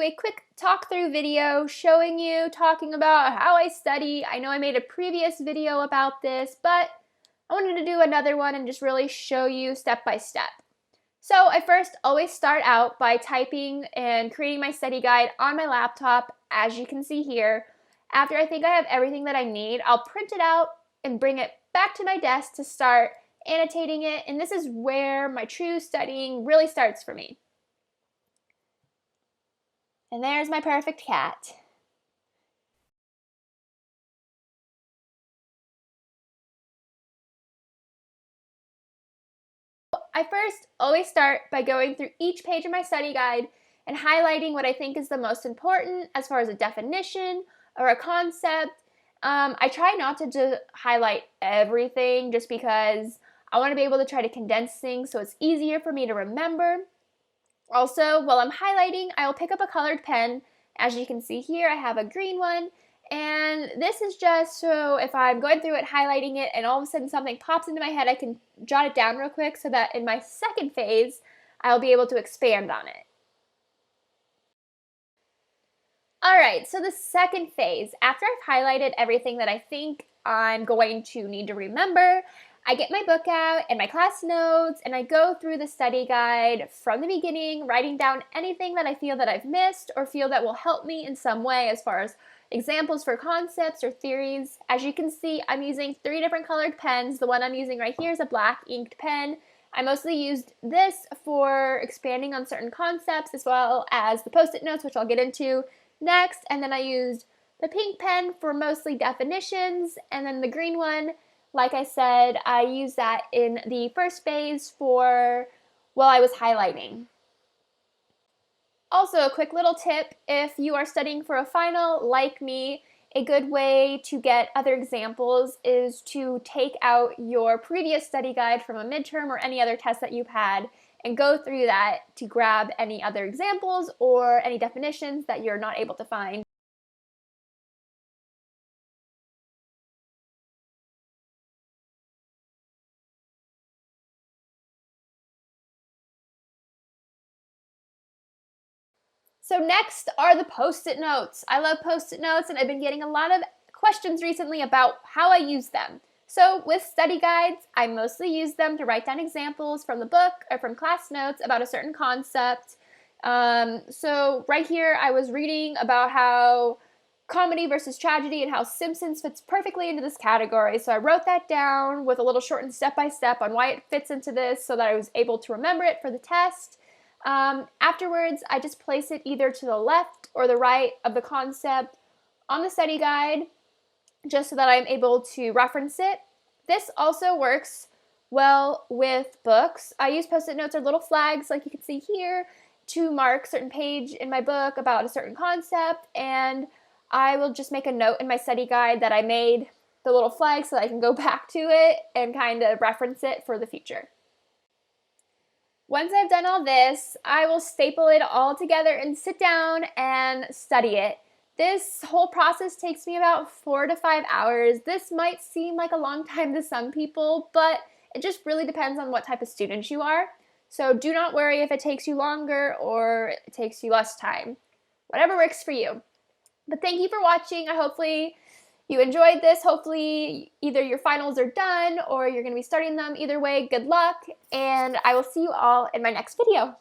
a quick talk through video talking about how I study. I know I made a previous video about this, but I wanted to do another one and just really show you step by step. So I first always start out by typing and creating my study guide on my laptop, as you can see here. After I think I have everything that I need, I'll print it out and bring it back to my desk to start annotating it, and this is where my true studying really starts for me. And there's my perfect cat. I first always start by going through each page of my study guide and highlighting what I think is the most important as far as a definition or a concept. I try not to highlight everything just because I want to be able to try to condense things so it's easier for me to remember. Also, while I'm highlighting, I will pick up a colored pen. As you can see here, I have a green one, and this is just so if I'm going through it, highlighting it, and all of a sudden something pops into my head, I can jot it down real quick so that in my second phase, I'll be able to expand on it. Alright, so the second phase, after I've highlighted everything that I think I'm going to need to remember, I get my book out and my class notes, and I go through the study guide from the beginning, writing down anything that I feel that I've missed or feel that will help me in some way as far as examples for concepts or theories. As you can see, I'm using 3 different colored pens. The one I'm using right here is a black inked pen. I mostly used this for expanding on certain concepts as well as the post-it notes, which I'll get into next, and then I used the pink pen for mostly definitions, and then the green one, like I said, I used that in the first phase for while I was highlighting. Also, a quick little tip, if you are studying for a final like me, a good way to get other examples is to take out your previous study guide from a midterm or any other test that you've had and go through that to grab any other examples or any definitions that you're not able to find. So next are the post-it notes. I love post-it notes, and I've been getting a lot of questions recently about how I use them. So with study guides, I mostly use them to write down examples from the book or from class notes about a certain concept. So right here, I was reading about how comedy versus tragedy and how Simpsons fits perfectly into this category. So I wrote that down with a little shortened step-by-step on why it fits into this so that I was able to remember it for the test. Afterwards, I just place it either to the left or the right of the concept on the study guide, just so that I'm able to reference it. This also works well with books. I use post-it notes or little flags, like you can see here, to mark a certain page in my book about a certain concept, and I will just make a note in my study guide that I made the little flag so that I can go back to it and kind of reference it for the future. Once I've done all this, I will staple it all together and sit down and study it. This whole process takes me about 4 to 5 hours. This might seem like a long time to some people, but it just really depends on what type of student you are. So do not worry if it takes you longer or it takes you less time. Whatever works for you. But thank you for watching. Hopefully you enjoyed this. Hopefully either your finals are done or you're going to be starting them. Either way, good luck, and I will see you all in my next video.